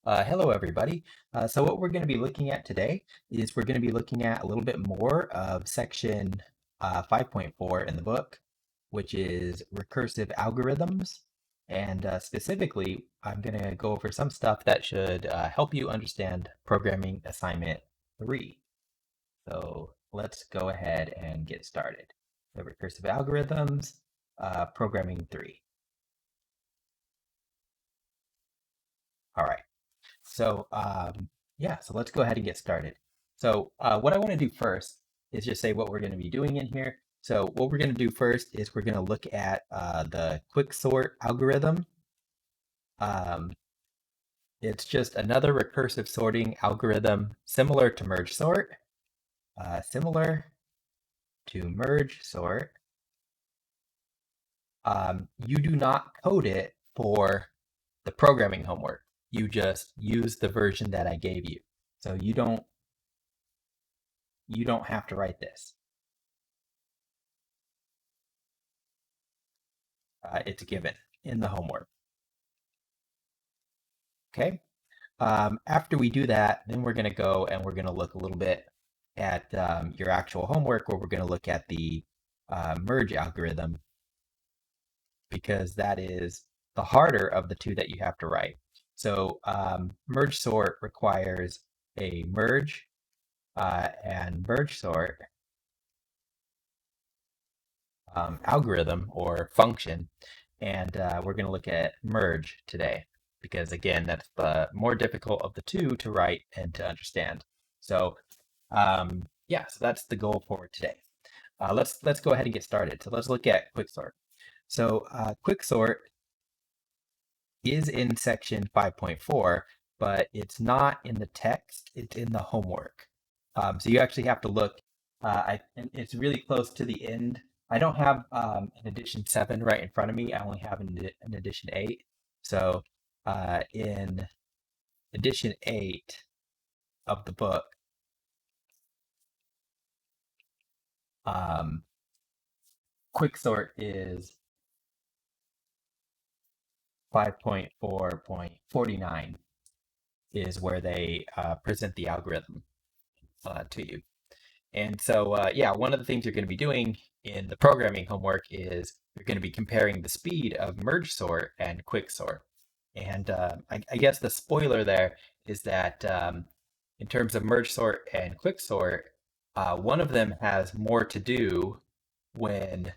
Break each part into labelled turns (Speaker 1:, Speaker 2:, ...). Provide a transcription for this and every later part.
Speaker 1: Hello, everybody. So what we're going to be looking at today is we're going to be looking at a little bit more of section 5.4 in the book, which is recursive algorithms. And specifically, I'm going to go over some stuff that should help you understand programming assignment 3. So let's go ahead and get started. The recursive algorithms, programming 3. All right. So yeah, so let's go ahead and get started. So what I want to do first is just say what we're going to be doing in here. So what we're going to do first is we're going to look at the quicksort algorithm. Um, it's just another recursive sorting algorithm similar to merge sort. Similar to merge sort. You do not code it for the programming homework. You just use the version that I gave you. So you don't have to write this. It's given in the homework. Okay. After we do that, then we're going to go and we're going to look a little bit at your actual homework, where we're going to look at the merge algorithm, because that is the harder of the two that you have to write. So merge sort requires a merge and merge sort algorithm or function. And we're going to look at merge today because, again, that's the more difficult of the two to write and to understand. So yeah, so that's the goal for today. Let's go ahead and get started. So let's look at quicksort. So quicksort is in section 5.4, but it's not in the text. It's in the homework. So you actually have to look. And it's really close to the end. I don't have an edition 7 right in front of me. I only have an edition 8. So in edition 8 of the book, um, quicksort is 5.4.49 is where they present the algorithm to you. And so, yeah, one of the things you're going to be doing in the programming homework is you're going to be comparing the speed of merge sort and quicksort. And I guess the spoiler there is that in terms of merge sort and quicksort, one of them has more to do when,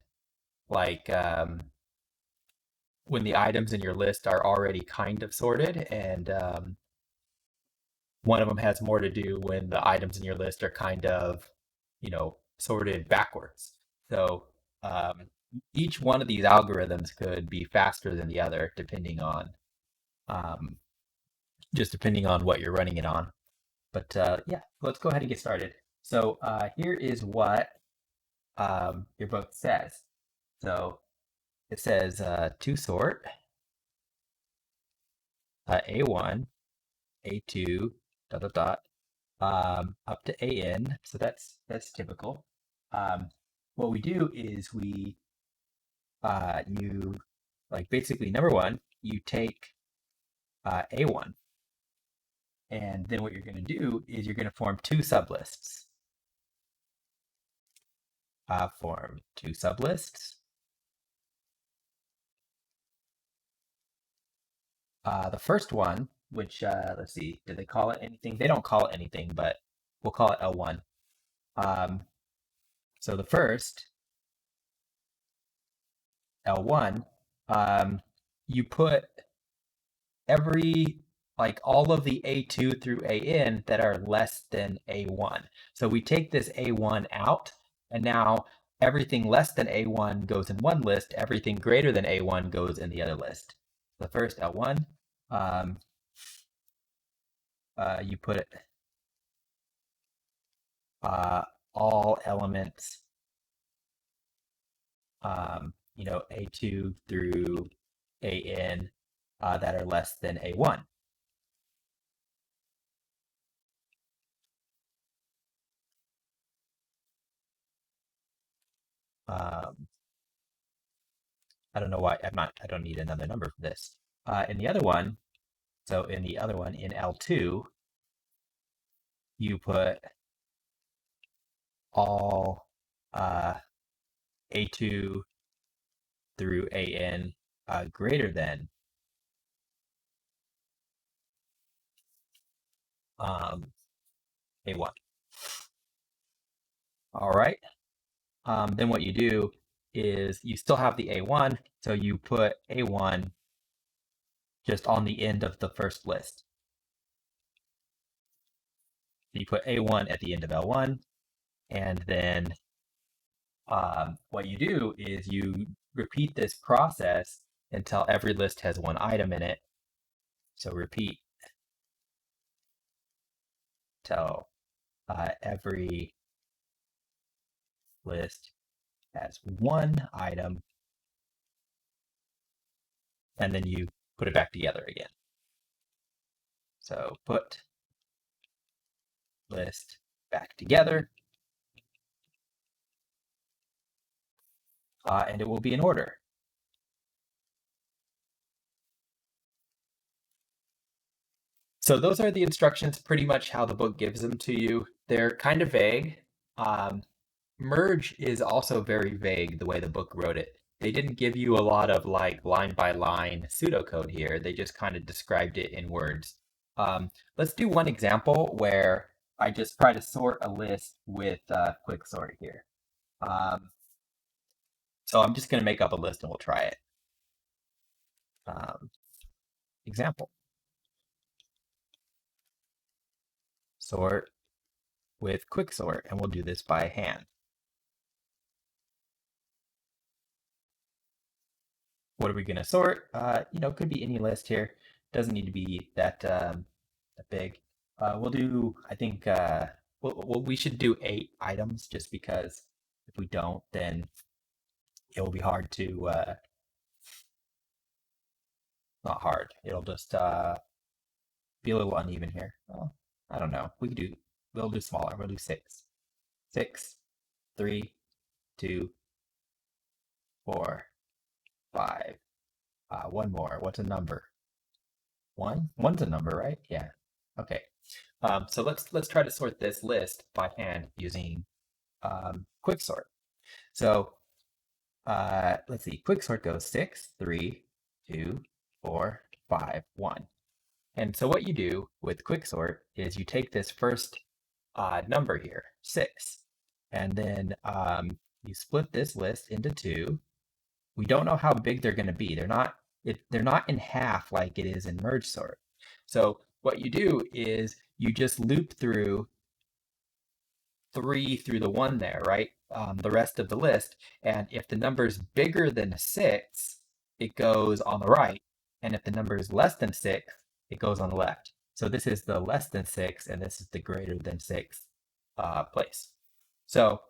Speaker 1: like, when the items in your list are already kind of sorted, and one of them has more to do when the items in your list are kind of, sorted backwards. So um, each one of these algorithms could be faster than the other, um, just depending on what you're running it on. But yeah, let's go ahead and get started. So here is what your book says. So it says to sort A1, A2, dot dot dot, up to AN. So that's typical. Um, what we do is you, like, basically, number one, you take A1, and then what you're going to do is you're going to form two sublists. Form two sublists. The first one, which let's see, did they call it anything? They don't call it anything, but we'll call it L1. Um, so the first L1, um, you put every like all of the A2 through AN that are less than A1. So we take this A1 out, and now everything less than A1 goes in one list, everything greater than A1 goes in the other list. The first L1, um, you put uh, all elements, A2 through AN that are less than A1. Um, I don't know why I don't need another number for this. And the other one, So in the other one, in L2, you put all A2 through AN greater than A1. All right. Then what you do is you still have the A1, so you put A1 just on the end of the first list. You put A1 at the end of L1, and then what you do is you repeat this process until every list has one item in it. So repeat till every list has one item, and then you put it back together again. So put list back together, and it will be in order. So those are the instructions, pretty much how the book gives them to you. They're kind of vague. Um, Merge is also very vague the way the book wrote it. They didn't give you a lot of like line by line pseudocode here. They just kind of described it in words. Let's do one example where I just try to sort a list with quicksort here. So I'm just going to make up a list and we'll try it. Example. Sort with quicksort, and we'll do this by hand. What are we going to sort? Could be any list here. Doesn't need to be that big. We'll do, I think, we should do 8 items just because if we don't, then it will be hard to, not hard, it'll just be a little uneven here. Well, I don't know. We'll do smaller. We'll do 6. 6, 3, 2, 4, 5. One more. What's a number? 1? 1's a number, right? Yeah. Okay. So let's try to sort this list by hand using quicksort. So let's see. Quicksort goes 6, 3, 2, 4, 5, 1. And so what you do with quicksort is you take this first number here, 6, and then you split this list into 2. We don't know how big they're going to be. They're not in half like it is in merge sort. So what you do is you just loop through 3 through the 1 there, right? The rest of the list. And if the number is bigger than 6, it goes on the right. And if the number is less than 6, it goes on the left. So this is the less than 6, and this is the greater than 6 place. So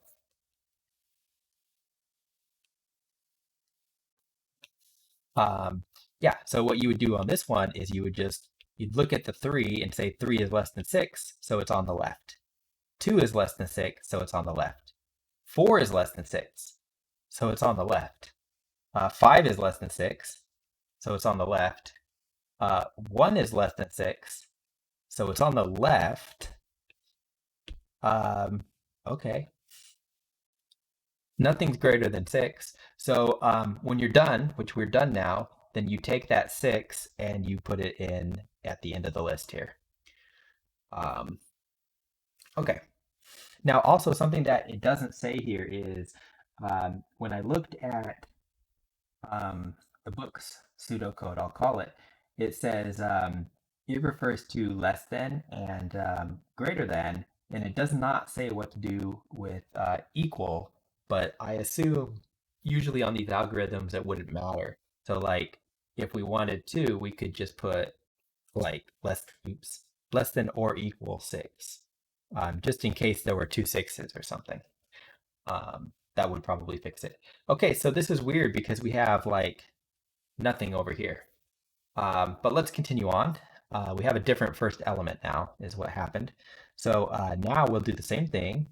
Speaker 1: yeah, so what you would do on this one is you'd look at the 3 and say 3 is less than 6, so it's on the left. 2 is less than 6, so it's on the left. 4 is less than 6, so it's on the left. 5 is less than 6, so it's on the left. 1 is less than 6, so it's on the left. Okay. Nothing's greater than 6. So when you're done, which we're done now, then you take that 6 and you put it in at the end of the list here. Okay. Now also something that it doesn't say here is when I looked at the book's pseudocode, I'll call it, it says it refers to less than and greater than, and it does not say what to do with equal, but I assume usually on these algorithms it wouldn't matter. So like if we wanted to, we could just put like less than or equal 6, just in case there were 2 6s or something. That would probably fix it. Okay, so this is weird because we have like nothing over here. But let's continue on. We have a different first element now, is what happened. So now we'll do the same thing,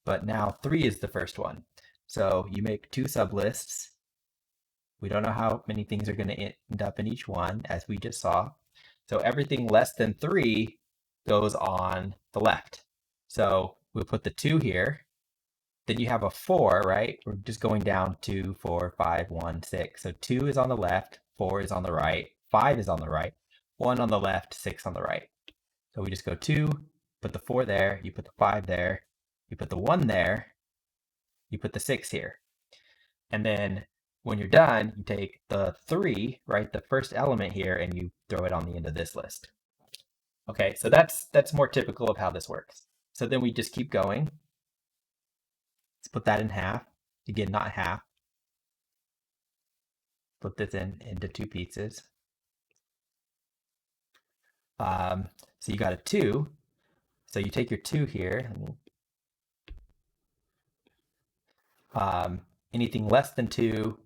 Speaker 1: but now 3 is the first one. So you make 2 sublists. We don't know how many things are going to end up in each one, as we just saw. So everything less than 3 goes on the left. So we put the 2 here. Then you have a 4, right? We're just going down 2, 4, 5, 1, 6. So 2 is on the left, 4 is on the right, 5 is on the right, 1 on the left, 6 on the right. So we just go 2, put the 4 there, you put the 5 there, you put the 1 there, you put the 6 here. And then when you're done, you take the 3, right, the first element here, and you throw it on the end of this list. Okay, so that's more typical of how this works. So then we just keep going. Let's put that in half. Again, not half. Split this into 2 pieces. So you got a 2. So you take your 2 here. Anything less than 2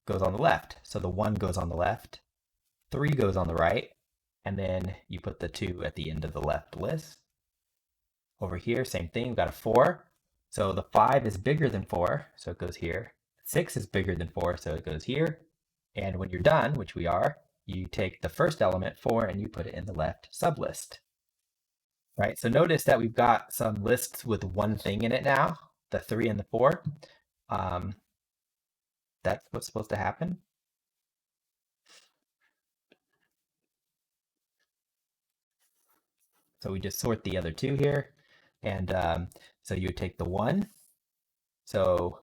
Speaker 1: goes on the left. So the 1 goes on the left, 3 goes on the right, and then you put the 2 at the end of the left list. Over here, same thing, we've got a 4. So the 5 is bigger than 4, so it goes here. 6 is bigger than 4, so it goes here. And when you're done, which we are, you take the first element, 4, and you put it in the left sublist. Right, so notice that we've got some lists with one thing in it now, the 3 and the 4. That's what's supposed to happen. So we just sort the other 2 here. And so you take the 1. So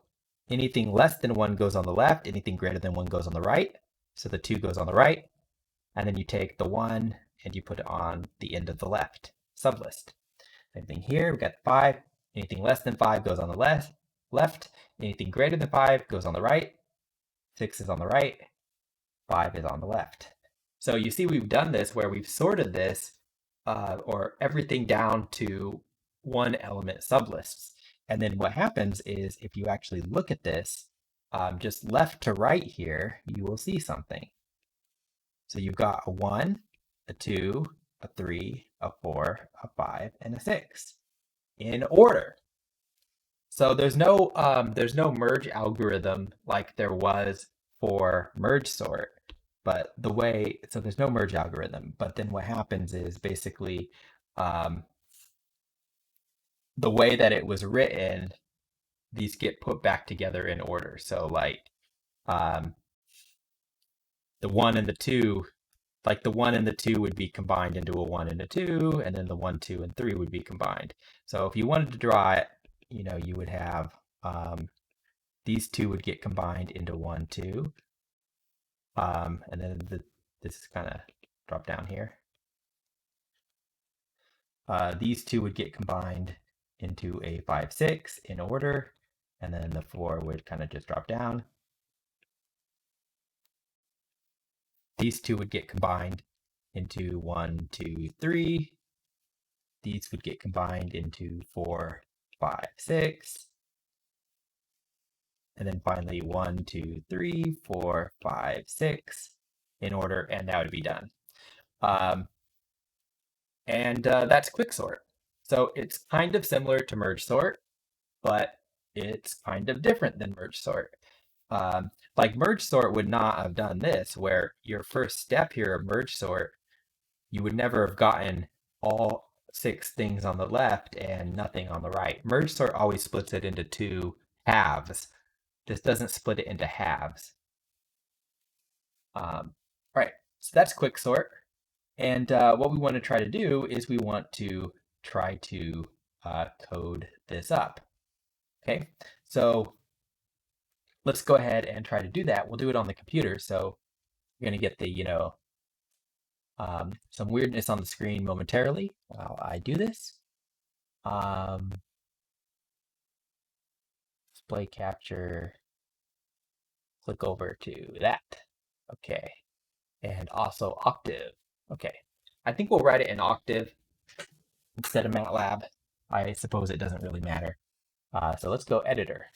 Speaker 1: anything less than 1 goes on the left, anything greater than 1 goes on the right. So the 2 goes on the right. And then you take the 1 and you put it on the end of the left sublist. Same thing here, we've got 5. Anything less than 5 goes on the left. Anything greater than 5 goes on the right. 6 is on the right. 5 is on the left. So you see we've done this where we've sorted this or everything down to one element sublists. And then what happens is if you actually look at this, just left to right here, you will see something. So you've got a 1, a 2, a 3, a 4, a 5, and a 6 in order. So there's no merge algorithm like there was for merge sort, but there's no merge algorithm. But then what happens is basically the way that it was written, these get put back together in order. So like the 1 and the 2, like the 1 and the 2 would be combined into a 1 and a 2, and then the 1, 2, and 3 would be combined. So if you wanted to draw it, you would have these 2 would get combined into 1, 2, and then this is kind of drop down here. These 2 would get combined into a 5, 6 in order, and then the 4 would kind of just drop down. These 2 would get combined into 1, 2, 3. These would get combined into 4, 5, 6. And then finally 1, 2, 3, 4, 5, 6 in order, and that would be done. That's quicksort. So it's kind of similar to merge sort, but it's kind of different than merge sort. Like merge sort would not have done this, where your first step here of merge sort, you would never have gotten all 6 things on the left and nothing on the right. Merge sort always splits it into 2 halves. This doesn't split it into halves. Right, so that's quicksort. And what we want to try to do is we want to try to code this up. Okay, so let's go ahead and try to do that. We'll do it on the computer. So you're going to get the, some weirdness on the screen momentarily while I do this. Display capture, click over to that. Okay, and also Octave. Okay, I think we'll write it in Octave instead of MATLAB. I suppose it doesn't really matter. So let's go editor.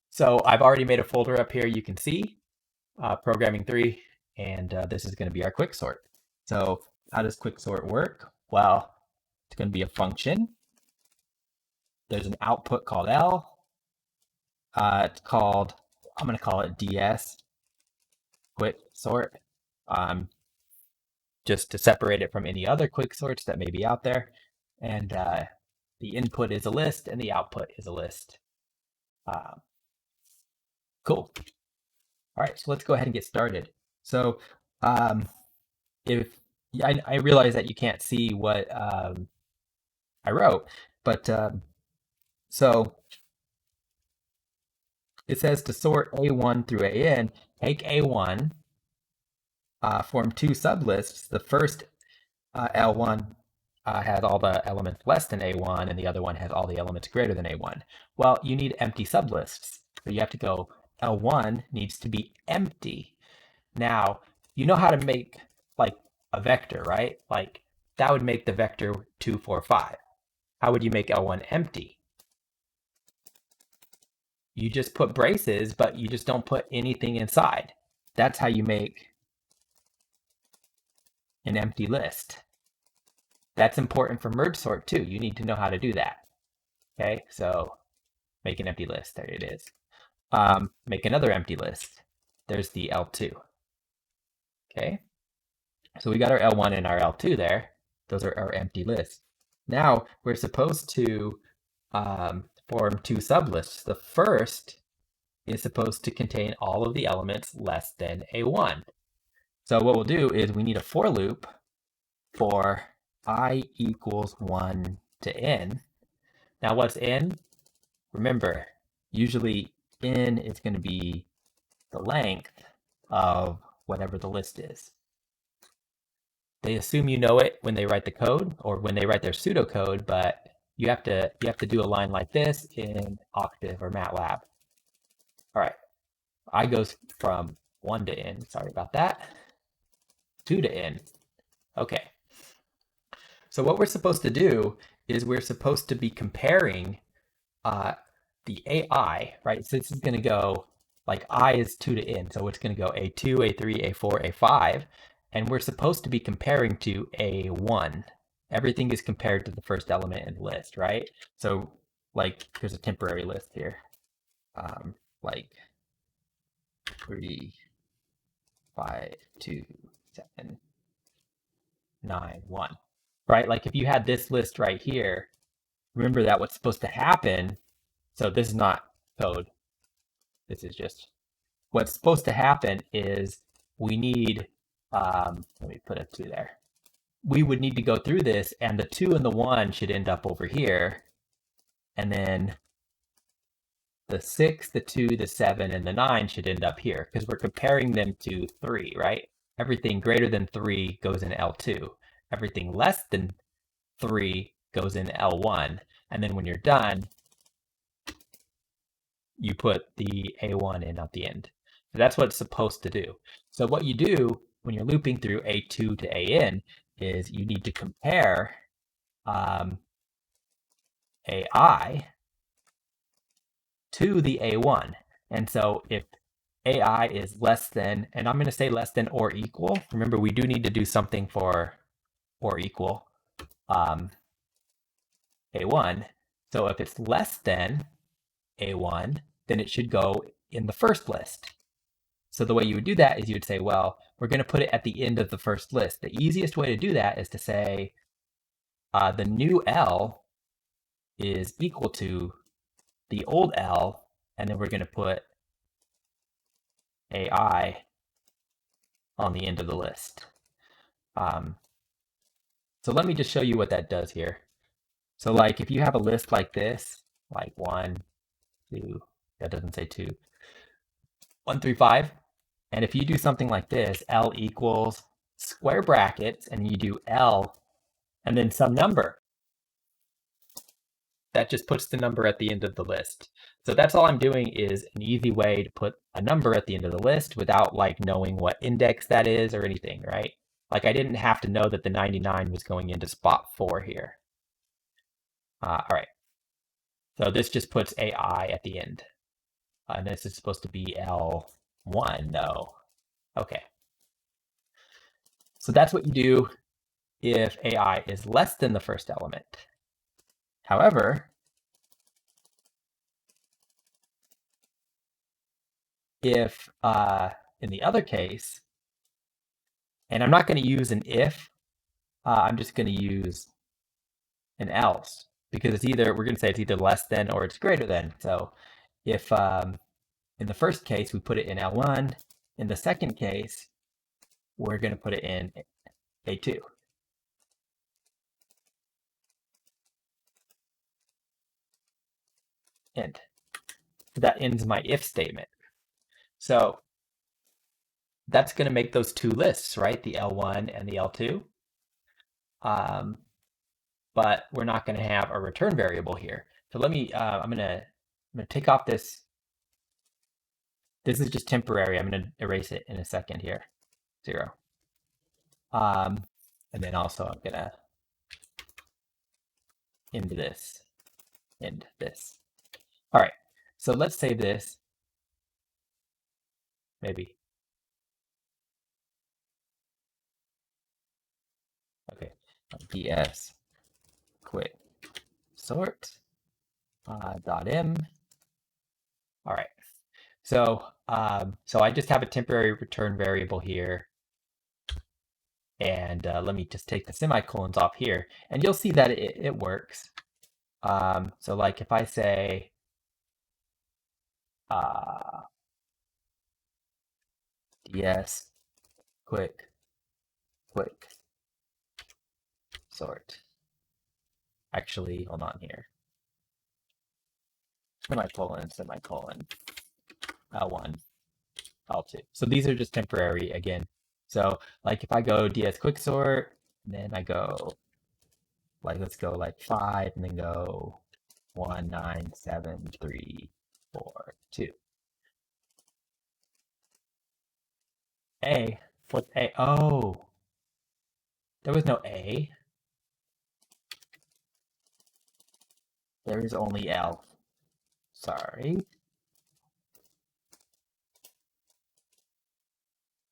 Speaker 1: So I've already made a folder up here, you can see, programming 3, and this is going to be our quicksort. So how does quicksort work? Well, it's going to be a function. There's an output called L. I'm going to call it DS quicksort. just to separate it from any other quicksorts that may be out there. And the input is a list and the output is a list. Cool. All right, so let's go ahead and get started. So if I realize that you can't see what I wrote, but so it says to sort A1 through AN, take A1, form two sublists. The first L1 has all the elements less than A1, and the other one has all the elements greater than A1. Well, you need empty sublists. So you have to go L1 needs to be empty. Now, you know how to make like a vector, right? Like that would make the vector 2, 4, 5. How would you make L1 empty? You just put braces, but you just don't put anything inside. That's how you make an empty list. That's important for merge sort too. You need to know how to do that. Okay, so make an empty list. There it is. Make another empty list. There's the L2. Okay, so we got our L1 and our L2 there. Those are our empty lists. Now we're supposed to form two sublists. The first is supposed to contain all of the elements less than A1. So what we'll do is we need a for loop for I equals 1 to n. Now what's n? Remember, usually n is going to be the length of whatever the list is. They assume you know it when they write the code or when they write their pseudocode, but you have to do a line like this in Octave or MATLAB. All right, I goes from 1 to n, sorry about that, 2 to n. Okay, so what we're supposed to do is we're supposed to be comparing the AI, right? So this is going to go, like I is 2 to n, so it's going to go A2, A3, A4, A5, and we're supposed to be comparing to A1. Everything is compared to the first element in the list, right? So like here's a temporary list here, like 3, 5, 2, 7, 9, 1, right? Like if you had this list right here, remember that what's supposed to happen, so this is not code, this is just what's supposed to happen is we need, let me put a 2 there. We would need to go through this and the 2 and the 1 should end up over here. And then the 6, the 2, the 7, and the 9 should end up here because we're comparing them to 3, right? Everything greater than 3 goes in L2. Everything less than 3 goes in L1. And then when you're done, you put the A1 in at the end. So that's what it's supposed to do. So what you do when you're looping through A2 to AN is you need to compare AI to the A1. And so if AI is less than, and I'm going to say less than or equal, remember we do need to do something for or equal A1. So if it's less than A1, then it should go in the first list. So the way you would do that is you would say, well, we're going to put it at the end of the first list. The easiest way to do that is to say the new L is equal to the old L, and then we're going to put AI on the end of the list. So let me just show you what that does here. So like if you have a list like this, like 1, 2, that doesn't say 2, 1, 3, 5. And if you do something like this, L equals square brackets, and you do L and then some number, that just puts the number at the end of the list. So that's all I'm doing is an easy way to put a number at the end of the list without like knowing what index that is or anything, right? Like I didn't have to know that the 99 was going into spot 4 here. All right. So this just puts AI at the end. And this is supposed to be L1 though. Okay. So that's what you do if AI is less than the first element. However, if in the other case, And I'm not going to use an if. I'm just going to use an else because it's either, we're going to say it's either less than or it's greater than. So if in the first case we put it in L1, in the second case we're going to put it in A2. End. That ends my if statement. So that's going to make those two lists, right? The L1 and the L2. But we're not going to have a return variable here. So let me, I'm gonna take off this. This is just temporary. I'm going to erase it in a second here. 0. And then also I'm going to end this. All right. So let's save this. Maybe. Okay. ds quick sort .m. All right. So so I just have a temporary return variable here. And let me just take the semicolons off here, and you'll see that it works. So like if I say ds quick sort. Actually, hold on here. Semicolon, L1, L2. So these are just temporary again. So like if I go ds quicksort, then I go like, let's go like 5 and then go 1 9 7 3 4 2. A, what's A? Oh, there was no A. There is only L. Sorry.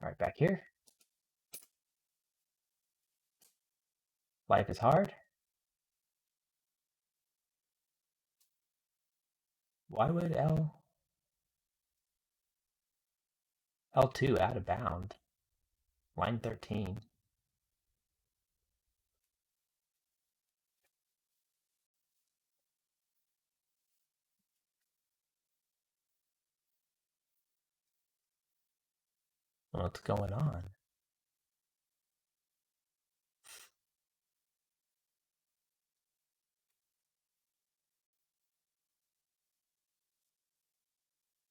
Speaker 1: All right, back here. Life is hard. Why would L2 out of bound? Line 13. What's going on?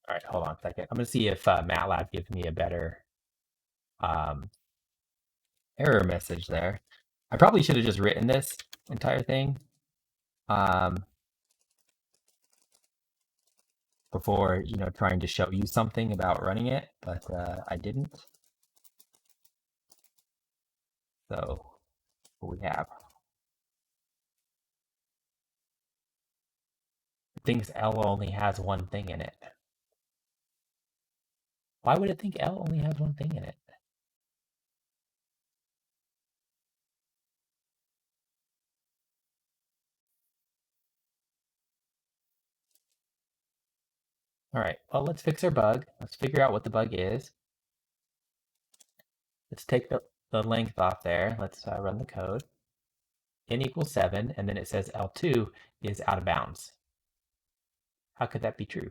Speaker 1: All right, hold on a second. I'm gonna see if MATLAB gives me a better error message there. I probably should have just written this entire thing before, trying to show you something about running it, but I didn't. So what we have. It thinks L only has one thing in it. Why would it think L only has one thing in it? All right, well, let's fix our bug. Let's figure out what the bug is. Let's take the length off there. Let's run the code. N equals 7, and then it says L2 is out of bounds. How could that be true?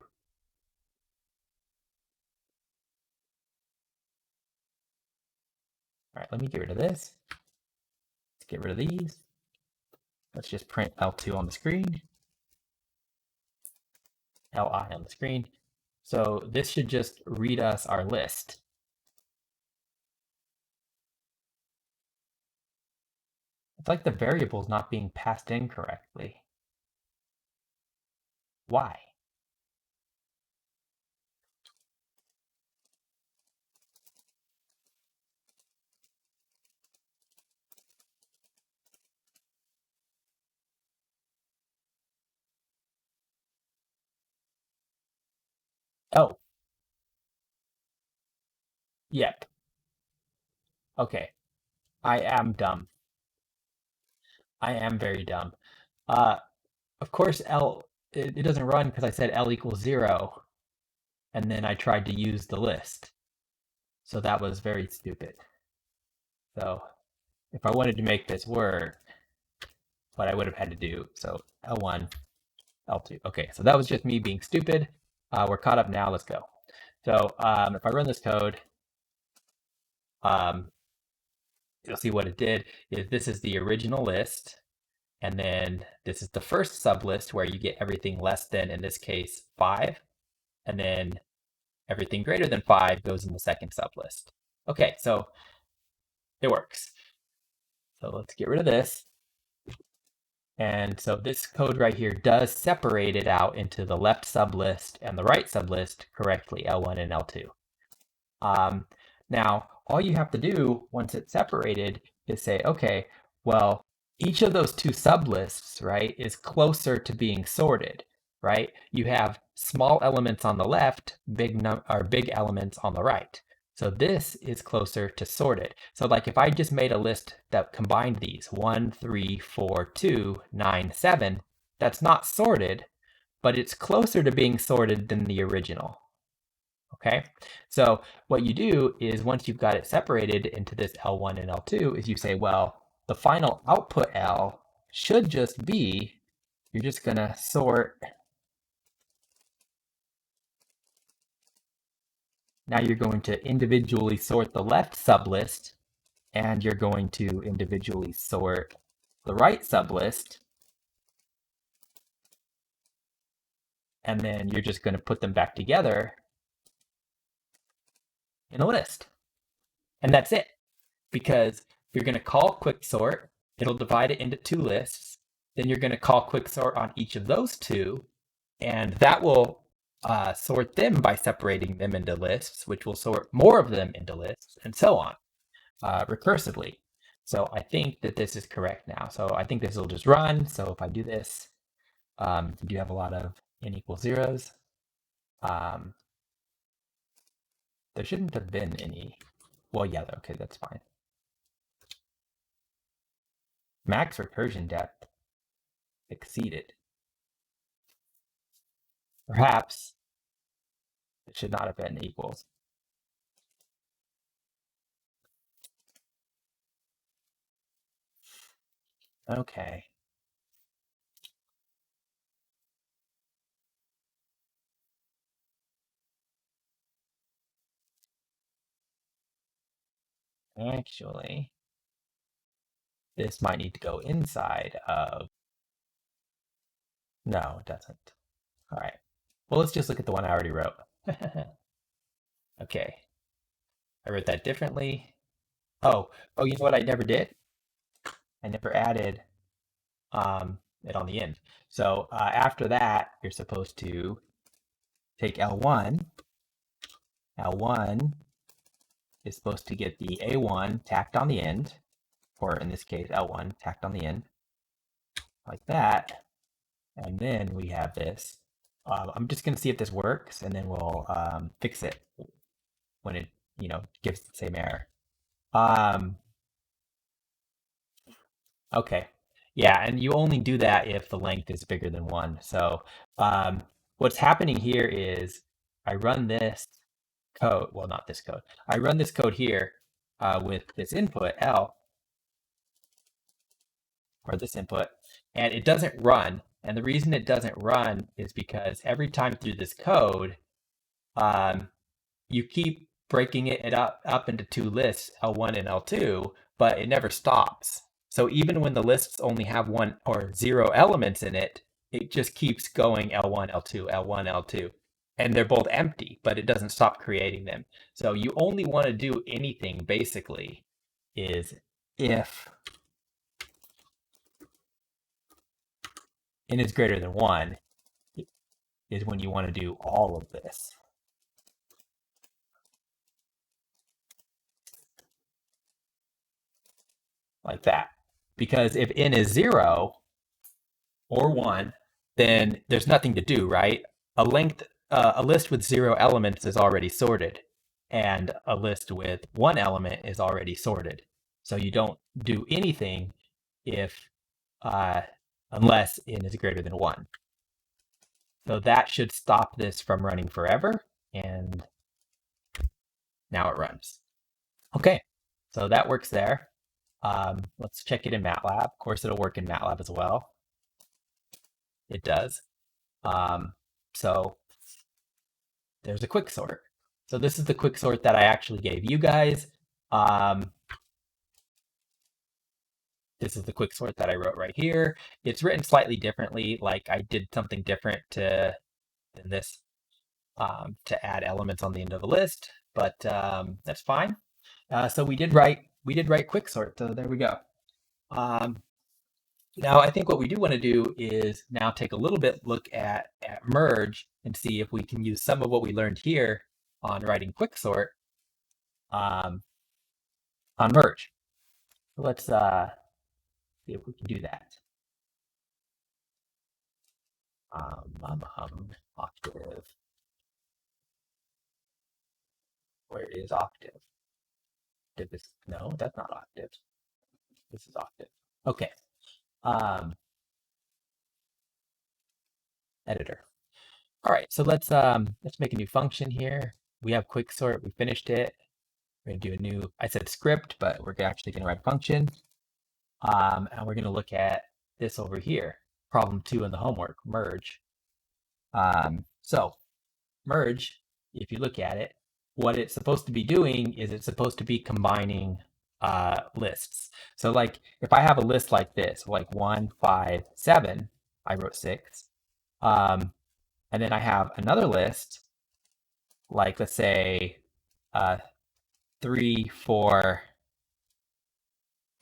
Speaker 1: All right, let me get rid of this. Let's get rid of these. Let's just print L2 on the screen. Li on the screen. So this should just read us our list. It's like the variable is not being passed in correctly. Why? Oh, yep. Okay. I am dumb. I am very dumb. Uh, of course, it doesn't run because I said L equals 0, and then I tried to use the list. So that was very stupid. So if I wanted to make this work, what I would have had to do, so L1, L2. Okay, so that was just me being stupid. We're caught up now, let's go. So if I run this code, you'll see what it did is this is the original list. And then this is the first sublist where you get everything less than, in this case, 5. And then everything greater than 5 goes in the second sublist. Okay, so it works. So let's get rid of this. And so this code right here does separate it out into the left sublist and the right sublist correctly, L1 and L2. Now, all you have to do once it's separated is say, okay, well, each of those two sublists, right, is closer to being sorted, right? You have small elements on the left, big elements on the right. So this is closer to sorted. So like if I just made a list that combined these 1, 3, 4, 2, 9, 7, that's not sorted, but it's closer to being sorted than the original. Okay, so what you do is once you've got it separated into this L1 and L2 is you say, well, the final output L should just be, you're just going to sort. Now you're going to individually sort the left sublist, and you're going to individually sort the right sublist. And then you're just going to put them back together in a list. And that's it. Because you're going to call quicksort, it'll divide it into two lists. Then you're going to call quicksort on each of those two, and that will sort them by separating them into lists, which will sort more of them into lists, and so on, recursively. So I think that this is correct now. So I think this will just run. So if I do this, you do have a lot of n equals zeros. There shouldn't have been any. Well, yeah, okay, that's fine. Max recursion depth exceeded. Perhaps it should not have been equals. Okay. Actually, this might need to go inside of. No, it doesn't. All right. Well, let's just look at the one I already wrote. Okay. I wrote that differently. Oh, you know what I never did? I never added it on the end. So after that, you're supposed to take L1. L1 is supposed to get the A1 tacked on the end, or in this case, L1 tacked on the end, like that. And then we have this. I'm just going to see if this works, and then we'll fix it when it, gives the same error. Okay. Yeah, and you only do that if the length is bigger than 1. So what's happening here is I run this code, well, not this code. I run this code here with this input, L, or this input, and it doesn't run. And the reason it doesn't run is because every time through this code, you keep breaking it up into two lists, L1 and L2, but it never stops. So even when the lists only have 1 or 0 elements in it, it just keeps going L1, L2, L1, L2. And they're both empty, but it doesn't stop creating them. So you only want to do anything basically is if n is greater than 1 is when you want to do all of this. Like that. Because if n is 0 or 1, then there's nothing to do, right? A list with 0 elements is already sorted, and a list with 1 element is already sorted. So you don't do anything if unless n is greater than 1. So that should stop this from running forever, and now it runs. Okay, So that works there. Let's check it in MATLAB. Of course, it'll work in MATLAB as well. It does. So there's a quicksort. So this is the quicksort that I actually gave you guys. This is the quicksort that I wrote right here. It's written slightly differently, like I did something different than this to add elements on the end of the list, but that's fine. So we did write quicksort. So there we go. Now I think what we do want to do is now take a little bit look at merge and see if we can use some of what we learned here on writing quicksort on merge. So let's see if we can do that. Octave. Where is Octave? Did this? No, that's not Octave. This is Octave. Okay. Editor. All right, so let's make a new function here. We have quicksort. We finished it. We're gonna do a new. I said script, but we're actually gonna write a function. And we're gonna look at this over here. Problem 2 in the homework. Merge. So merge. If you look at it, what it's supposed to be doing is it's supposed to be combining lists. So like if I have a list like this, like 1, 5, 7, I wrote 6. And then I have another list, like let's say 3, 4,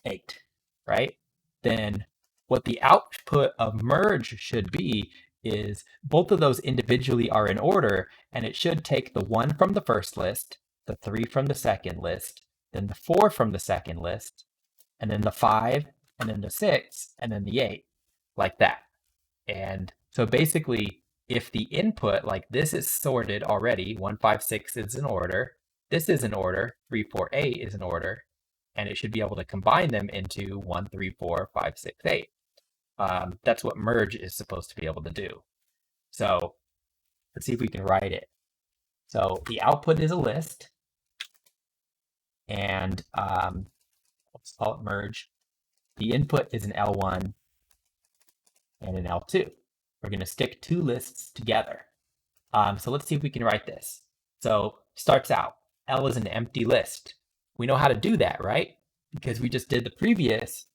Speaker 1: 8, right? Then what the output of merge should be is both of those individually are in order, and it should take the 1 from the first list, the 3 from the second list, then the 4 from the second list, and then the 5, and then the 6, and then the 8, like that. And so basically, if the input, like this is sorted already, 1, 5, 6 is in order, this is in order, 3, 4, 8 is in order, and it should be able to combine them into 1, 3, 4, 5, 6, 8. That's what merge is supposed to be able to do. So let's see if we can write it. So the output is a list, and let's call it merge. The input is an L1 and an L2. We're going to stick 2 lists together. So let's see if we can write this. So starts out, L is an empty list. We know how to do that, right? Because we just did the previous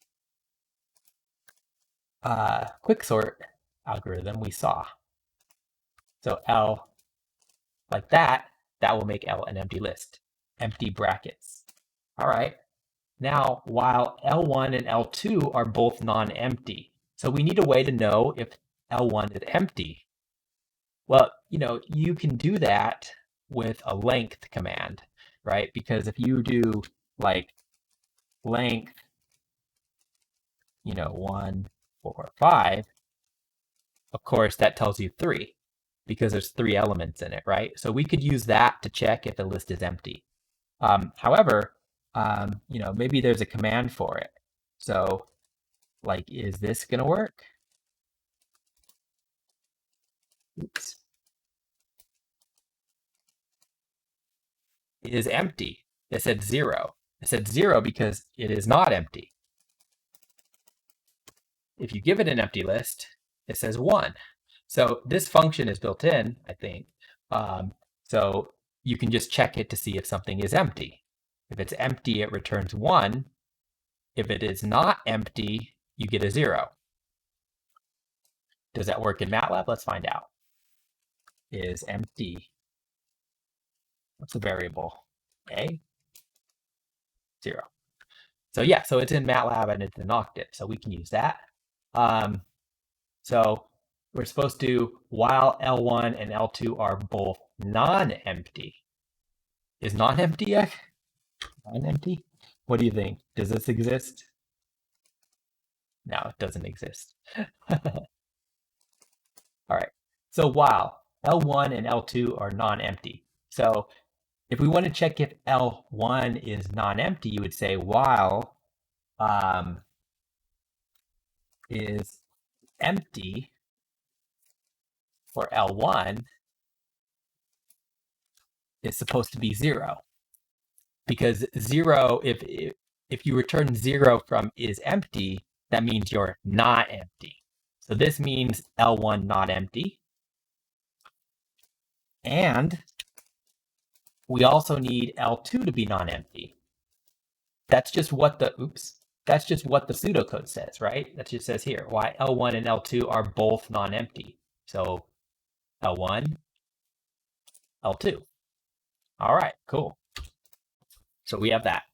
Speaker 1: quicksort algorithm we saw. So L, like that will make L an empty list. Empty brackets. All right. Now, while L1 and L2 are both non-empty, so we need a way to know if L1 is empty. Well, you can do that with a length command, right? Because if you do like length, 1, 4, 5, of course that tells you 3 because there's 3 elements in it, right? So we could use that to check if the list is empty. However, maybe there's a command for it. So like, is this gonna work? Oops. It is empty. It said 0. It said 0 because it is not empty. If you give it an empty list, it says 1. So this function is built in, I think. So you can just check it to see if something is empty. If it's empty, it returns 1. If it is not empty, you get a 0. Does that work in MATLAB? Let's find out. Is empty. What's the variable? A? 0. So yeah, so it's in MATLAB and it's in Octave, so we can use that. So we're supposed to, while L1 and L2 are both non-empty. Is non-empty yet? Non-empty? What do you think? Does this exist? No, it doesn't exist. All right. So while L1 and L2 are non-empty. So if we want to check if L1 is non-empty, you would say while is empty for L1 is supposed to be 0 because zero, if you return zero from is empty, that means you're not empty. So this means L1 not empty. And we also need L2 to be non-empty. That's just what the, that's just what the pseudocode says, right? That just says here, why L1 and L2 are both non-empty. So L1, L2. All right, cool. So we have that.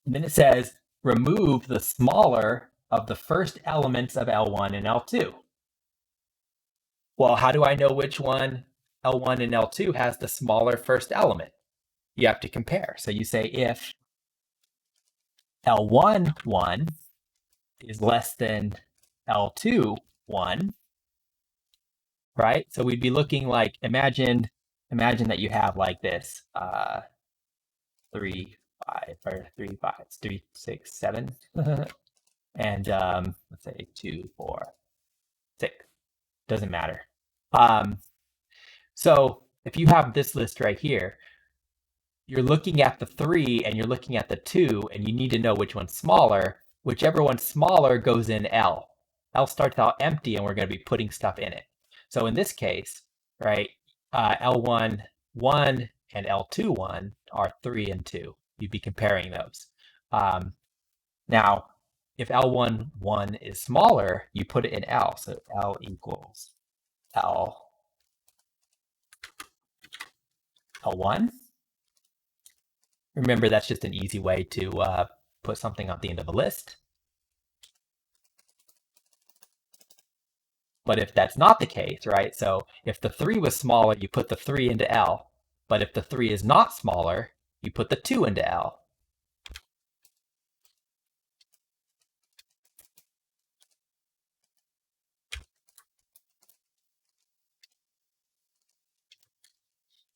Speaker 1: And then it says, remove the smaller of the first elements of L1 and L2. Well, how do I know which one L1 and L2 has the smaller first element? You have to compare. So you say if L1, 1 is less than L2, 1, right? So we'd be looking like, imagine that you have like this, 3, 5, or 3, 5, 3, 6, 7, and let's say 2, 4, 6, doesn't matter. So if you have this list right here, you're looking at the 3 and you're looking at the 2, and you need to know which one's smaller. Whichever one's smaller goes in L. L starts out empty, and we're going to be putting stuff in it. So in this case, right, L1, 1 and L2, 1 are 3 and 2. You'd be comparing those. Now, if L1, 1 is smaller, you put it in L. So L equals L1. Remember, that's just an easy way to put something at the end of a list. But if that's not the case, right? So if the 3 was smaller, you put the 3 into L. But if the 3 is not smaller, you put the 2 into L.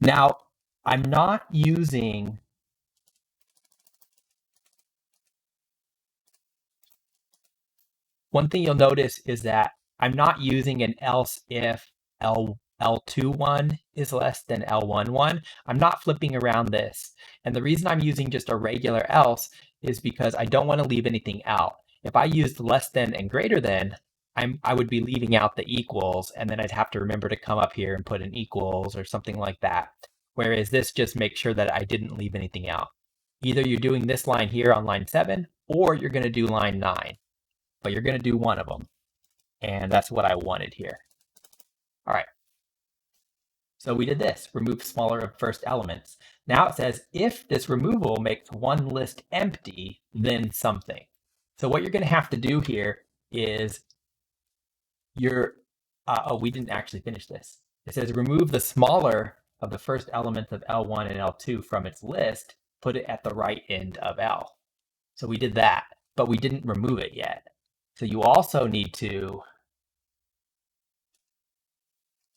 Speaker 1: Now, I'm not using one thing you'll notice is that I'm not using an else if L2 1 is less than L1 1. I'm not flipping around this. And the reason I'm using just a regular else is because I don't want to leave anything out. If I used less than and greater than, I would be leaving out the equals, and then I'd have to remember to come up here and put an equals or something like that. Whereas this just makes sure that I didn't leave anything out. Either you're doing this line here on line 7, or you're going to do line 9. But you're going to do one of them. And that's what I wanted here. All right. So we did this, remove smaller of first elements. Now it says, if this removal makes one list empty, then something. So what you're going to have to do here is we didn't actually finish this. It says, remove the smaller of the first elements of L1 and L2 from its list, put it at the right end of L. So we did that, but we didn't remove it yet. So you also need to,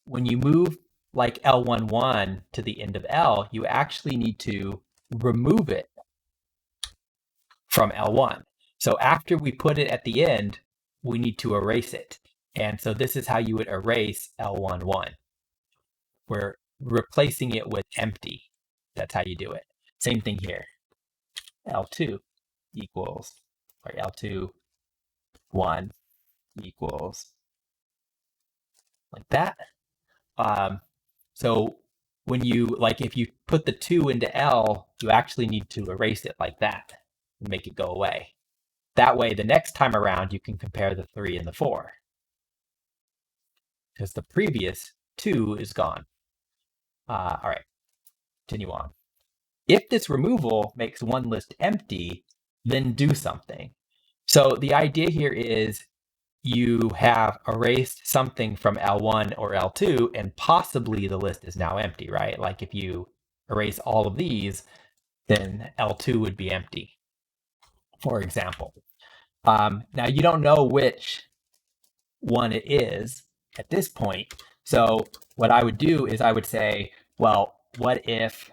Speaker 1: when you move like L11 to the end of L, you actually need to remove it from L1. So after we put it at the end, we need to erase it. And so this is how you would erase L11. We're replacing it with empty. That's how you do it. Same thing here. L2 equals, or L2 1 equals like that. So when you, like, if you put the 2 into L, you actually need to erase it like that and make it go away. That way, the next time around, you can compare the 3 and the 4. Because the previous 2 is gone. All right, continue on. If this removal makes one list empty, then do something. So the idea here is you have erased something from L1 or L2, and possibly the list is now empty, right? Like if you erase all of these, then L2 would be empty, for example. Now you don't know which one it is at this point. So what I would do is I would say, well, what if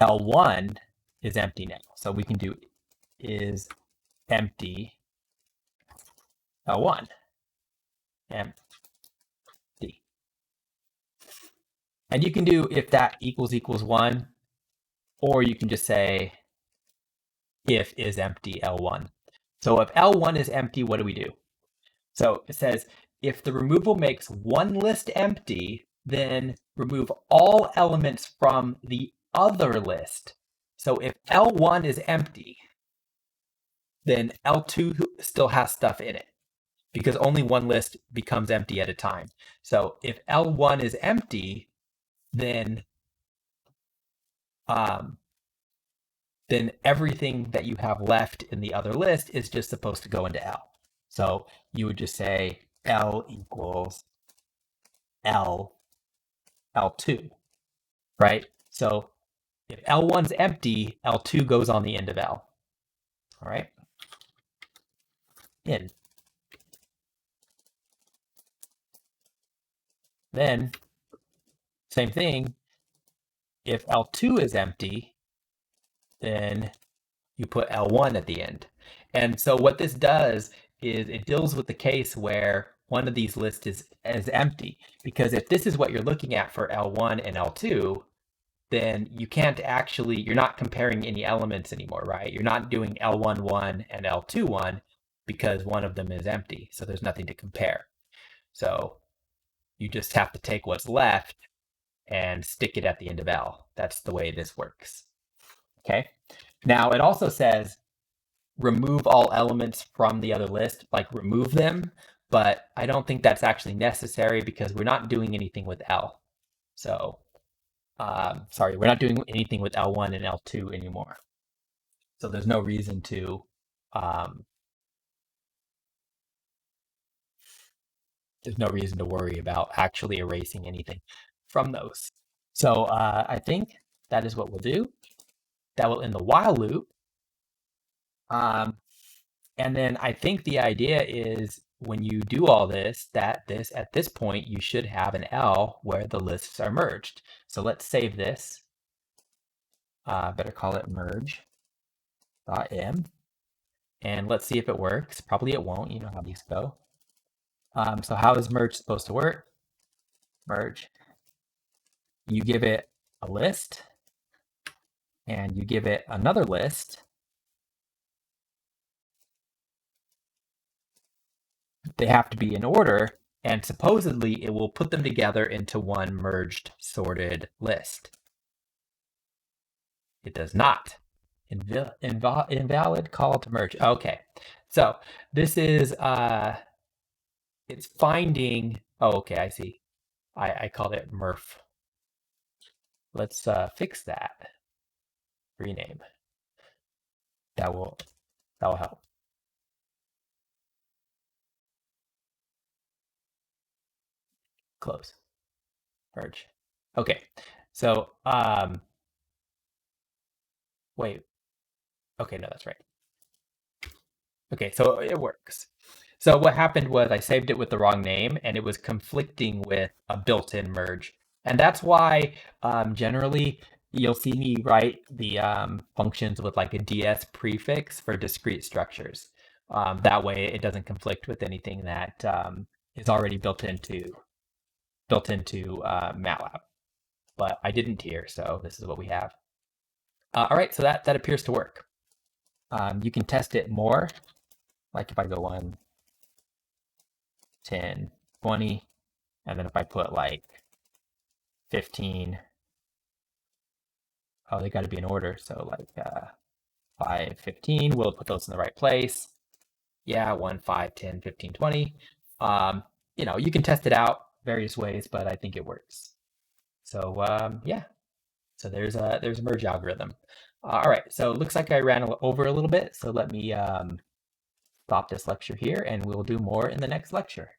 Speaker 1: L1 is empty now? So we can do is empty L1. Empty. And you can do if that equals 1, or you can just say if is empty L1. So if L1 is empty, what do we do? So it says if the removal makes one list empty, then remove all elements from the other list. So if L1 is empty, then L2 still has stuff in it because only one list becomes empty at a time. So if L1 is empty, then everything that you have left in the other list is just supposed to go into L. So you would just say L equals L, L2, right? So if L1's empty, L2 goes on the end of L, all right? In. Then, same thing, if L2 is empty, then you put L1 at the end. And so what this does is it deals with the case where one of these lists is empty. Because if this is what you're looking at for L1 and L2, then you can't actually, you're not comparing any elements anymore, right? You're not doing L1, and L2, because one of them is empty. So there's nothing to compare. So you just have to take what's left and stick it at the end of L. That's the way this works. Okay. Now it also says remove all elements from the other list, like remove them, but I don't think that's actually necessary because we're not doing anything with L. So, sorry, we're not doing anything with L1 and L2 anymore. So there's no reason to, worry about actually erasing anything from those. So I think that is what we'll do. That will end the while loop. And then I think the idea is when you do all this, at this point, you should have an L where the lists are merged. So let's save this. Better call it merge.m. And let's see if it works. Probably it won't. You know how these go. So how is merge supposed to work? Merge. You give it a list, and you give it another list. They have to be in order, and supposedly it will put them together into one merged sorted list. It does not. Invalid call to merge. Okay, so this is it's finding. Oh, okay, I see. I called it Murph. Let's fix that. Rename. That will help. Close. Merge. Okay. So wait. Okay, no, that's right. Okay, so it works. So what happened was I saved it with the wrong name and it was conflicting with a built-in merge. And that's why generally you'll see me write the functions with like a DS prefix for discrete structures. That way it doesn't conflict with anything that is already built into MATLAB. But I didn't here, so this is what we have. All right, so that appears to work. You can test it more, like if I go 1, 10, 20, and then if I put like 15, oh, they got to be in order. So like 5, 15, we'll put those in the right place. Yeah, 1, 5, 10, 15, 20. You know, you can test it out various ways, but I think it works. So yeah, so there's a merge algorithm. All right, so it looks like I ran over a little bit, so let me stop this lecture here, and we'll do more in the next lecture.